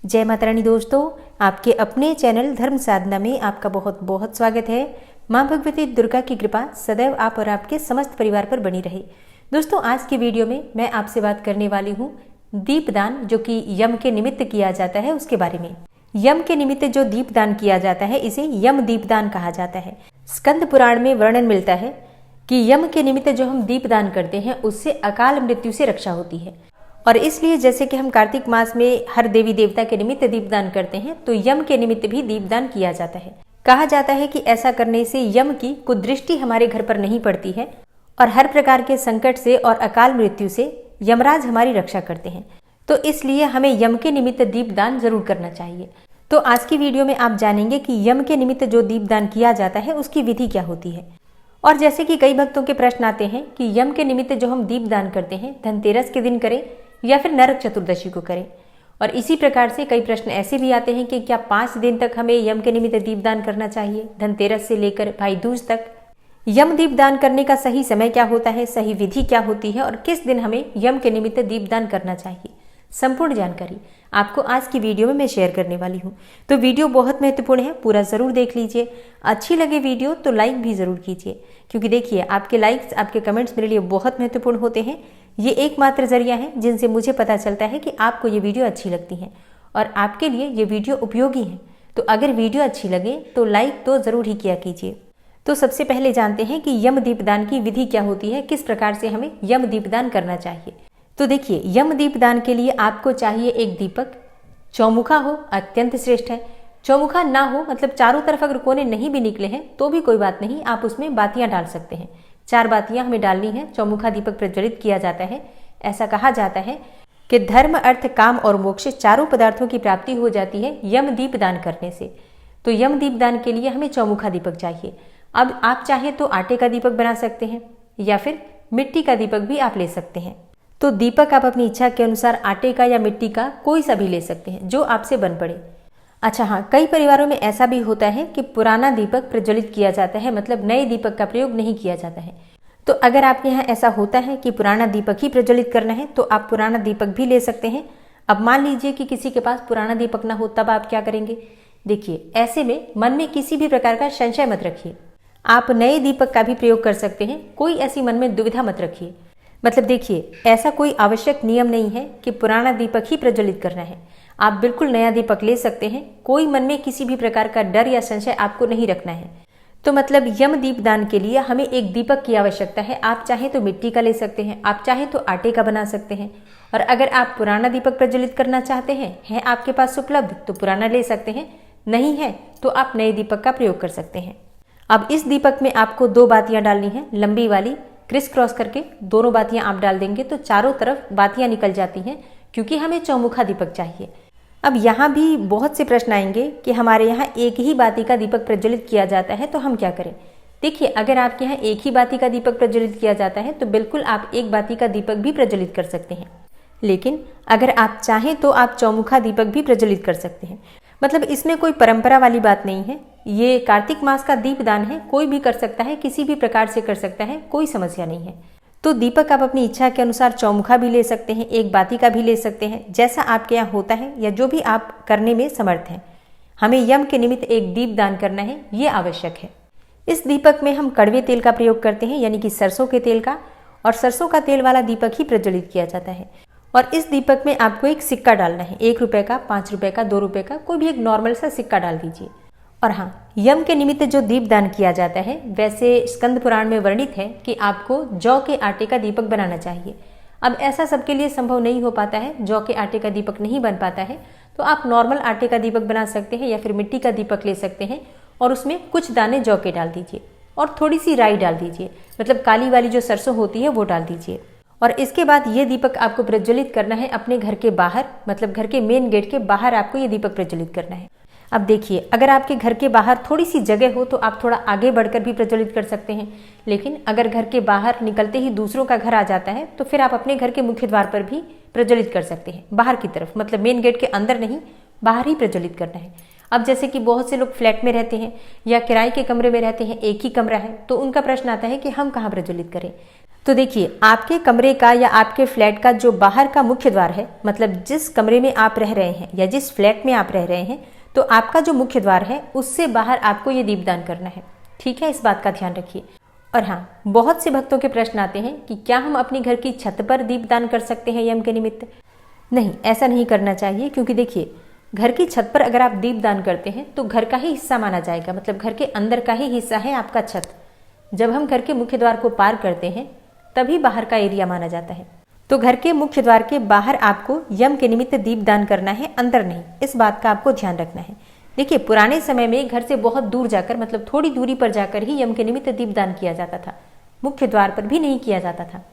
जय माता रानी दोस्तों, आपके अपने चैनल धर्म साधना में आपका बहुत बहुत स्वागत है। माँ भगवती दुर्गा की कृपा सदैव आप और आपके समस्त परिवार पर बनी रहे। दोस्तों, आज की वीडियो में मैं आपसे बात करने वाली हूँ दीपदान, जो कि यम के निमित्त किया जाता है, उसके बारे में। यम के निमित्त जो दीपदान किया जाता है इसे यम दीपदान कहा जाता है। स्कंद पुराण में वर्णन मिलता है कि यम के निमित्त जो हम दीपदान करते हैं उससे अकाल मृत्यु से रक्षा होती है। और इसलिए जैसे कि हम कार्तिक मास में हर देवी देवता के निमित्त दीपदान करते हैं, तो यम के निमित्त भी दीपदान किया जाता है। कहा जाता है कि ऐसा करने से यम की कुदृष्टि हमारे घर पर नहीं पड़ती है और हर प्रकार के संकट से और अकाल मृत्यु से यमराज हमारी रक्षा करते हैं। तो इसलिए हमें यम के निमित्त दीपदान जरूर करना चाहिए। तो आज की वीडियो में आप जानेंगे कि यम के निमित्त जो दीपदान किया जाता है उसकी विधि क्या होती है। और जैसे कि कई भक्तों के प्रश्न आते हैं कि यम के निमित्त जो हम दीपदान करते हैं धनतेरस के दिन करें या फिर नरक चतुर्दशी को करें। और इसी प्रकार से कई प्रश्न ऐसे भी आते हैं कि क्या 5 दिन तक हमें यम के निमित्त दीपदान करना चाहिए, धनतेरस से लेकर भाई दूज तक। यम दीपदान करने का सही समय क्या होता है, सही विधि क्या होती है और किस दिन हमें यम के निमित्त दीपदान करना चाहिए, संपूर्ण जानकारी आपको आज की वीडियो में मैं शेयर करने वाली हूँ। तो वीडियो बहुत महत्वपूर्ण है, पूरा ज़रूर देख लीजिए। अच्छी लगे वीडियो तो लाइक भी ज़रूर कीजिए, क्योंकि देखिए आपके लाइक्स, आपके कमेंट्स मेरे लिए बहुत महत्वपूर्ण होते हैं। ये एकमात्र जरिया है जिनसे मुझे पता चलता है कि आपको ये वीडियो अच्छी लगती है और आपके लिए ये वीडियो उपयोगी है। तो अगर वीडियो अच्छी लगे तो लाइक तो ज़रूर ही किया कीजिए। तो सबसे पहले जानते हैं कि यम दीपदान की विधि क्या होती है, किस प्रकार से हमें यम दीपदान करना चाहिए। तो देखिए, यम दीपदान के लिए आपको चाहिए एक दीपक। चौमुखा हो अत्यंत श्रेष्ठ है। चौमुखा ना हो, मतलब चारों तरफ अगर कोने नहीं भी निकले हैं तो भी कोई बात नहीं, आप उसमें बातियां डाल सकते हैं। 4 बातियां हमें डालनी है। चौमुखा दीपक प्रज्वलित किया जाता है। ऐसा कहा जाता है कि धर्म, अर्थ, काम और मोक्ष चारों पदार्थों की प्राप्ति हो जाती है यम दीपदान करने से। तो यम दीपदान के लिए हमें चौमुखा दीपक चाहिए। अब आप चाहे तो आटे का दीपक बना सकते हैं या फिर मिट्टी का दीपक भी आप ले सकते हैं। तो दीपक आप अपनी इच्छा के अनुसार आटे का या मिट्टी का कोई सा भी ले सकते हैं, जो आपसे बन पड़े। अच्छा हाँ, कई परिवारों में ऐसा भी होता है कि पुराना दीपक प्रज्वलित किया जाता है, मतलब नए दीपक का प्रयोग नहीं किया जाता है। तो अगर आपके यहाँ ऐसा होता है कि पुराना दीपक ही प्रज्वलित करना है तो आप पुराना दीपक भी ले सकते हैं। अब मान लीजिए कि किसी के पास पुराना दीपक ना हो, तब आप क्या करेंगे। देखिए, ऐसे में मन में किसी भी प्रकार का संशय मत रखिए। आप नए दीपक का भी प्रयोग कर सकते हैं, कोई ऐसी मन में दुविधा मत रखिए। मतलब देखिए, ऐसा कोई आवश्यक नियम नहीं है कि पुराना दीपक ही प्रज्वलित करना है। आप बिल्कुल नया दीपक ले सकते हैं। कोई मन में किसी भी प्रकार का डर या संशय आपको नहीं रखना है। तो मतलब यम दीपदान के लिए हमें एक दीपक की आवश्यकता है। आप चाहे तो मिट्टी का ले सकते हैं, आप चाहे तो आटे का बना सकते हैं। और अगर आप पुराना दीपक प्रज्वलित करना चाहते हैं, है आपके पास उपलब्ध, तो पुराना ले सकते हैं। नहीं है तो आप नए दीपक का प्रयोग कर सकते हैं। अब इस दीपक में आपको 2 बातियां डालनी है, लंबी वाली क्रिस क्रॉस करके दोनों बातियां आप डाल देंगे तो चारों तरफ बातियां निकल जाती हैं, क्योंकि हमें चौमुखा दीपक चाहिए। अब यहाँ भी बहुत से प्रश्न आएंगे कि हमारे यहाँ एक ही बाती का दीपक प्रज्वलित किया जाता है तो हम क्या करें। देखिए, अगर आपके यहाँ एक ही बाती का दीपक प्रज्वलित किया जाता है तो बिल्कुल आप एक बाती का दीपक भी प्रज्वलित कर सकते हैं। लेकिन अगर आप चाहें तो आप चौमुखा दीपक भी प्रज्वलित कर सकते हैं। मतलब इसमें कोई परंपरा वाली बात नहीं है। ये कार्तिक मास का दीपदान है, कोई भी कर सकता है, किसी भी प्रकार से कर सकता है, कोई समस्या नहीं है। तो दीपक आप अपनी इच्छा के अनुसार चौमुखा भी ले सकते हैं, एक बाती का भी ले सकते हैं, जैसा आपके यहाँ होता है या जो भी आप करने में समर्थ हैं। हमें यम के निमित्त एक दीपदान करना है, ये आवश्यक है। इस दीपक में हम कड़वे तेल का प्रयोग करते हैं, यानी कि सरसों के तेल का, और सरसों का तेल वाला दीपक ही प्रज्वलित किया जाता है। और इस दीपक में आपको एक सिक्का डालना है, 1 रुपये का, 5 रुपये का, 2 रुपये का, कोई भी एक नॉर्मल सा सिक्का डाल दीजिए। और हाँ, यम के निमित्त जो दीपदान किया जाता है, वैसे स्कंद पुराण में वर्णित है कि आपको जौ के आटे का दीपक बनाना चाहिए। अब ऐसा सबके लिए संभव नहीं हो पाता है, जौ के आटे का दीपक नहीं बन पाता है, तो आप नॉर्मल आटे का दीपक बना सकते हैं या फिर मिट्टी का दीपक ले सकते हैं और उसमें कुछ दाने जौ के डाल दीजिए और थोड़ी सी राई डाल दीजिए, मतलब काली वाली जो सरसों होती है वो डाल दीजिए। और इसके बाद ये दीपक आपको प्रज्वलित करना है अपने घर के बाहर, मतलब घर के मेन गेट के बाहर आपको ये दीपक प्रज्वलित करना है। अब देखिए, अगर आपके घर के बाहर थोड़ी सी जगह हो तो आप थोड़ा आगे बढ़कर भी प्रज्वलित कर सकते हैं। लेकिन अगर घर के बाहर निकलते ही दूसरों का घर आ जाता है तो फिर आप अपने घर के मुख्य द्वार पर भी प्रज्वलित कर सकते हैं, बाहर की तरफ, मतलब मेन गेट के अंदर नहीं, बाहर ही प्रज्वलित करना है। अब जैसे कि बहुत से लोग फ्लैट में रहते हैं या किराए के कमरे में रहते हैं, एक ही कमरा है, तो उनका प्रश्न आता है कि हम कहाँ प्रज्वलित करें। तो देखिए, आपके कमरे का या आपके फ्लैट का जो बाहर का मुख्य द्वार है, मतलब जिस कमरे में आप रह रहे हैं या जिस फ्लैट में आप रह रहे हैं, तो आपका जो मुख्य द्वार है उससे बाहर आपको ये दीपदान करना है। ठीक है, इस बात का ध्यान रखिए। और हाँ, बहुत से भक्तों के प्रश्न आते हैं कि क्या हम अपने घर की छत पर दीपदान कर सकते हैं यम के निमित्त? नहीं, ऐसा नहीं करना चाहिए, क्योंकि देखिए, घर की छत पर अगर आप दीपदान करते हैं तो घर का ही हिस्सा माना जाएगा, मतलब घर के अंदर का ही हिस्सा है आपका छत। जब हम घर के मुख्य द्वार को पार करते हैं तभी बाहर का एरिया माना जाता है। तो घर के मुख्य द्वार के बाहर आपको यम के निमित्त दीपदान करना है, अंदर नहीं। इस बात का आपको ध्यान रखना है। देखिए, पुराने समय में घर से बहुत दूर जाकर, मतलब थोड़ी दूरी पर जाकर ही यम के निमित्त दीपदान किया जाता था, मुख्य द्वार पर भी नहीं किया जाता था।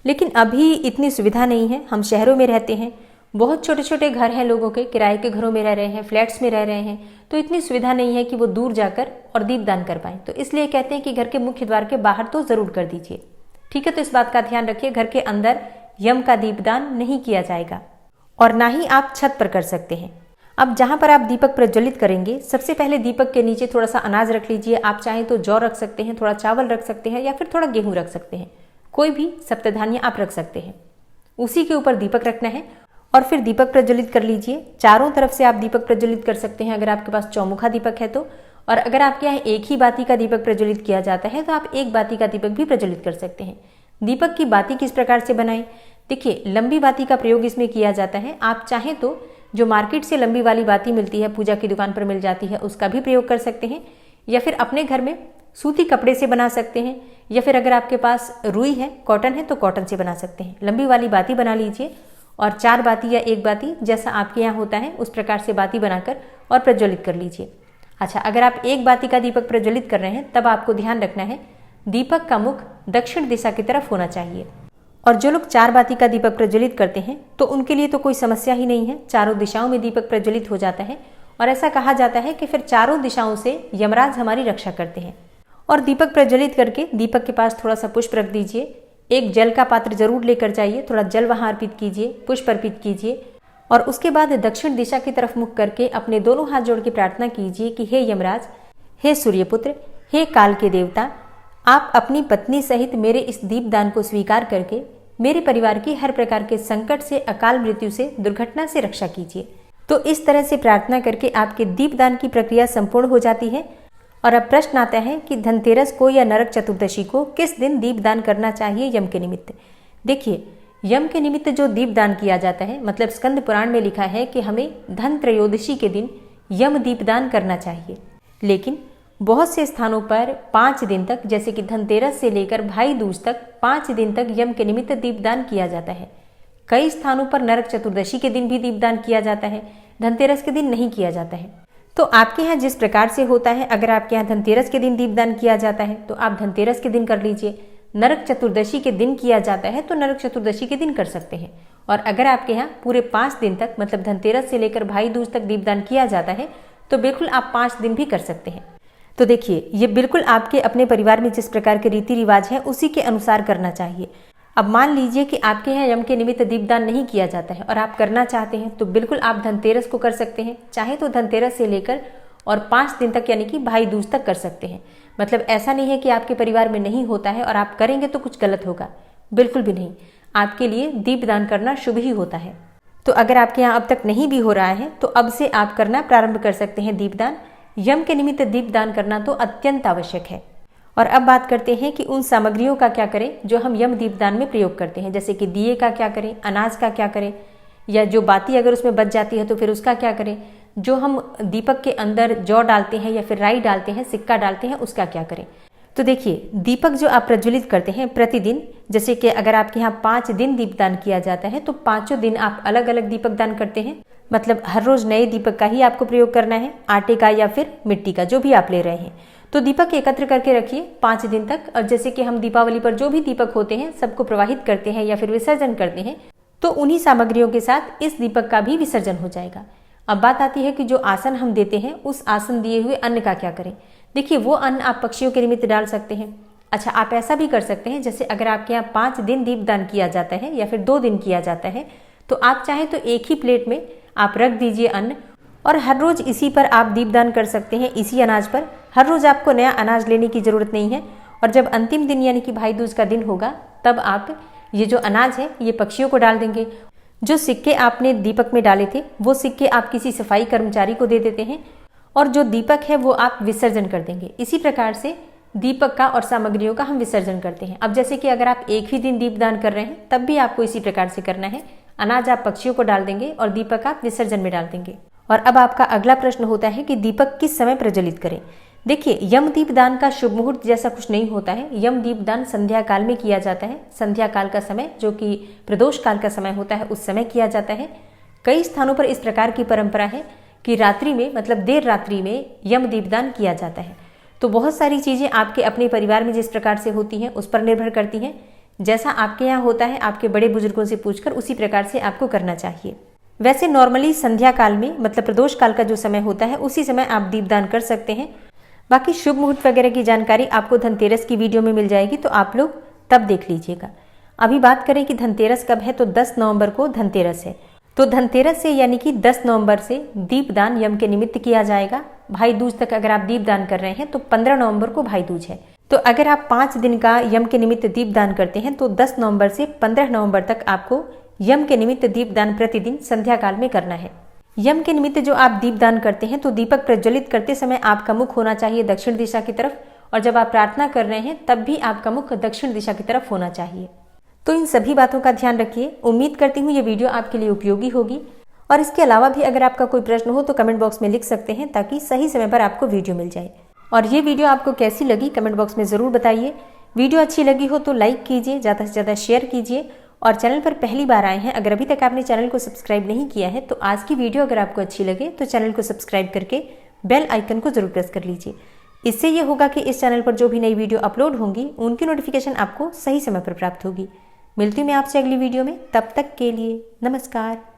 लेकिन अभी इतनी सुविधा नहीं है। हम शहरों में रहते हैं, बहुत छोटे छोटे घर हैं लोगों के, किराए के घरों में रह रहे हैं, फ्लैट्स में रह रहे हैं, तो इतनी सुविधा नहीं है कि वो दूर जाकर और दीपदान कर पाएं। तो इसलिए कहते हैं कि घर के मुख्य द्वार के बाहर तो जरूर कर दीजिए। ठीक है, तो इस बात का ध्यान रखिए, घर के अंदर यम का दीपदान नहीं किया जाएगा और ना ही आप छत पर कर सकते हैं। अब जहां पर आप दीपक प्रज्वलित करेंगे, सबसे पहले दीपक के नीचे थोड़ा सा अनाज रख लीजिए। आप चाहें तो जौ रख सकते हैं, थोड़ा चावल रख सकते हैं, या फिर थोड़ा गेहूं रख सकते हैं। कोई भी सप्तधान्य आप रख सकते हैं। उसी के ऊपर दीपक रखना है और फिर दीपक प्रज्वलित कर लीजिए। चारों तरफ से आप दीपक प्रज्वलित कर सकते हैं अगर आपके पास चौमुखा दीपक है तो। और अगर आपके यहाँ एक ही बाती का दीपक प्रज्वलित किया जाता है तो आप एक बाती का दीपक भी प्रज्वलित कर सकते हैं। दीपक की बाती किस प्रकार से बनाएं? देखिए, लंबी बाती का प्रयोग इसमें किया जाता है। आप चाहें तो जो मार्केट से लंबी वाली बाती मिलती है, पूजा की दुकान पर मिल जाती है, उसका भी प्रयोग कर सकते हैं, या फिर अपने घर में सूती कपड़े से बना सकते हैं, या फिर अगर आपके पास रुई है, कॉटन है, तो कॉटन से बना सकते हैं। लंबी वाली बाती बना लीजिए और 4 बाती या 1 बाती, जैसा आपके यहाँ होता है उस प्रकार से बाती बनाकर और प्रज्वलित कर लीजिए। अच्छा, अगर आप 1 बाती का दीपक प्रज्वलित कर रहे हैं तब आपको ध्यान रखना है दीपक का मुख दक्षिण दिशा की तरफ होना चाहिए। और जो लोग 4 बाती का दीपक प्रज्वलित करते हैं तो उनके लिए तो कोई समस्या ही नहीं है, चारों दिशाओं में दीपक प्रज्वलित हो जाता है। और ऐसा कहा जाता है कि फिर चारों दिशाओं से यमराज हमारी रक्षा करते हैं। और दीपक प्रज्वलित करके दीपक के पास थोड़ा सा पुष्प रख दीजिए। एक जल का पात्र जरूर लेकर जाइए, थोड़ा जल वहां अर्पित कीजिए, पुष्प अर्पित कीजिए। और उसके बाद दक्षिण दिशा की तरफ मुख करके अपने दोनों हाथ जोड़ के प्रार्थना कीजिए कि हे यमराज, हे सूर्यपुत्र, हे काल के देवता, आप अपनी पत्नी सहित मेरे इस दीपदान को स्वीकार करके मेरे परिवार की हर प्रकार के संकट से, अकाल मृत्यु से, दुर्घटना से रक्षा कीजिए। तो इस तरह से प्रार्थना करके आपके दीपदान की प्रक्रिया संपूर्ण हो जाती है। और अब प्रश्न आता है कि धनतेरस को या नरक चतुर्दशी को किस दिन दीपदान करना चाहिए यम के निमित्त? देखिए, यम के निमित्त जो दीपदान किया जाता है, मतलब स्कंद पुराण में लिखा है कि हमें धन त्रयोदशी के दिन यम दीपदान करना चाहिए। लेकिन बहुत से स्थानों पर 5 दिन तक, जैसे कि धनतेरस से लेकर भाई दूज तक 5 दिन तक यम के निमित्त दीपदान किया जाता है। कई स्थानों पर नरक चतुर्दशी के दिन भी दीपदान किया जाता है, धनतेरस के दिन नहीं किया जाता है। तो आपके यहाँ जिस प्रकार से होता है, अगर आपके यहाँ धनतेरस के दिन दीपदान किया जाता है तो आप धनतेरस के दिन कर लीजिए। नरक चतुर्दशी के दिन किया जाता है तो नरक चतुर्दशी के दिन कर सकते हैं। और अगर आपके यहाँ पूरे 5 दिन तक, मतलब धनतेरस से लेकर भाई दूज तक दीपदान किया जाता है तो बिल्कुल आप 5 दिन भी कर सकते हैं। तो देखिए, ये बिल्कुल आपके अपने परिवार में जिस प्रकार के रीति रिवाज है उसी के अनुसार करना चाहिए। अब मान लीजिए कि आपके यहाँ यम के निमित्त दीपदान नहीं किया जाता है और आप करना चाहते हैं तो बिल्कुल आप धनतेरस को कर सकते हैं। चाहे तो धनतेरस से लेकर और 5 दिन तक, यानी कि भाई दूज तक कर सकते हैं। मतलब ऐसा नहीं है कि आपके परिवार में नहीं होता है और आप करेंगे तो कुछ गलत होगा, बिल्कुल भी नहीं। आपके लिए दीपदान करना शुभ ही होता है। तो अगर आपके यहाँ अब तक नहीं भी हो रहा है तो अब से आप करना प्रारंभ कर सकते हैं दीपदान। यम के निमित्त दीपदान करना तो अत्यंत आवश्यक है। और अब बात करते हैं कि उन सामग्रियों का क्या करें जो हम यम दीपदान में प्रयोग करते हैं, जैसे कि दिए का क्या करें, अनाज का क्या करें, या जो बाती अगर उसमें बच जाती है तो फिर उसका क्या करें, जो हम दीपक के अंदर जौ डालते हैं या फिर राई डालते हैं, सिक्का डालते हैं, उसका क्या करें। तो देखिए, दीपक जो आप प्रज्वलित करते हैं प्रतिदिन, जैसे कि अगर आपके यहाँ 5 दिन दीपदान किया जाता है तो 5 दिन आप अलग अलग दीपक दान करते हैं। मतलब हर रोज नए दीपक का ही आपको प्रयोग करना है, आटे का या फिर मिट्टी का, जो भी आप ले रहे हैं। तो दीपक एकत्र करके रखिए 5 दिन तक। और जैसे कि हम दीपावली पर जो भी दीपक होते हैं सबको प्रवाहित करते हैं या फिर विसर्जन करते हैं, तो उन्हीं सामग्रियों के साथ इस दीपक का भी विसर्जन हो जाएगा। अब बात आती है कि जो आसन हम देते हैं उस आसन दिए हुए अन्न का क्या करें। देखिए, वो अन्न आप पक्षियों के निमित्त डाल सकते हैं। अच्छा, आप ऐसा भी कर सकते हैं, जैसे अगर आपके यहाँ 5 दिन दीपदान किया जाता है या फिर 2 दिन किया जाता है तो आप चाहे तो एक ही प्लेट में आप रख दीजिए अन्न, और हर रोज इसी पर आप दीपदान कर सकते हैं, इसी अनाज पर। हर रोज आपको नया अनाज लेने की जरूरत नहीं है। और जब अंतिम दिन यानी कि भाई दूज का दिन होगा तब आप ये जो अनाज है ये पक्षियों को डाल देंगे। जो सिक्के आपने दीपक में डाले थे वो सिक्के आप किसी सफाई कर्मचारी को दे देते हैं और जो दीपक है वो आप विसर्जन कर देंगे। इसी प्रकार से दीपक का और सामग्रियों का हम विसर्जन करते हैं। अब जैसे कि अगर आप एक ही दिन दीपदान कर रहे हैं तब भी आपको इसी प्रकार से करना है। अनाज आप पक्षियों को डाल देंगे और दीपक आप विसर्जन में डाल देंगे। और अब आपका अगला प्रश्न होता है कि दीपक किस समय प्रज्वलित करें। देखिए, यम दीपदान का शुभ मुहूर्त जैसा कुछ नहीं होता है। यम दीपदान संध्या काल में किया जाता है। संध्या काल का समय जो कि प्रदोष काल का समय होता है उस समय किया जाता है। कई स्थानों पर इस प्रकार की परंपरा है कि रात्रि में मतलब देर रात्रि में यम दीपदान किया जाता है। तो बहुत सारी चीज़ें आपके अपने परिवार में जिस प्रकार से होती हैं उस पर निर्भर करती हैं। जैसा आपके यहाँ होता है आपके बड़े बुजुर्गों से पूछकर उसी प्रकार से आपको करना चाहिए। वैसे नॉर्मली संध्या काल में मतलब प्रदोष काल का जो समय होता है उसी समय आप दीपदान कर सकते हैं। बाकी शुभ मुहूर्त वगैरह की जानकारी आपको धनतेरस की वीडियो में मिल जाएगी, तो आप लोग तब देख लीजिएगा। अभी बात करें कि धनतेरस कब है, तो 10 नवंबर को धनतेरस है। तो धनतेरस से यानी कि 10 नवंबर से दीपदान यम के निमित्त किया जाएगा। भाई दूज तक अगर आप दीपदान कर रहे हैं तो 15 नवंबर को भाई दूज है। तो अगर आप 5 दिन का यम के निमित्त दीपदान करते हैं तो 10 नवंबर से 15 नवंबर तक आपको यम के निमित्त दीपदान प्रतिदिन संध्या काल में करना है। यम के निमित्त जो आप दीपदान करते हैं तो दीपक प्रज्वलित करते समय आपका मुख होना चाहिए दक्षिण दिशा की तरफ, और जब आप प्रार्थना कर रहे हैं तब भी आपका मुख दक्षिण दिशा की तरफ होना चाहिए। तो इन सभी बातों का ध्यान रखिए। उम्मीद करती हूँ ये वीडियो आपके लिए उपयोगी होगी। और इसके अलावा भी अगर आपका कोई प्रश्न हो तो कमेंट बॉक्स में लिख सकते हैं ताकि सही समय पर आपको वीडियो मिल जाए। और ये वीडियो आपको कैसी लगी कमेंट बॉक्स में ज़रूर बताइए। वीडियो अच्छी लगी हो तो लाइक कीजिए, ज़्यादा से ज़्यादा शेयर कीजिए। और चैनल पर पहली बार आए हैं, अगर अभी तक आपने चैनल को सब्सक्राइब नहीं किया है तो आज की वीडियो अगर आपको अच्छी लगे तो चैनल को सब्सक्राइब करके बेल आइकन को जरूर प्रेस कर लीजिए। इससे ये होगा कि इस चैनल पर जो भी नई वीडियो अपलोड होंगी उनकी नोटिफिकेशन आपको सही समय पर प्राप्त होगी। मिलती हूँ मैं आपसे अगली वीडियो में, तब तक के लिए नमस्कार।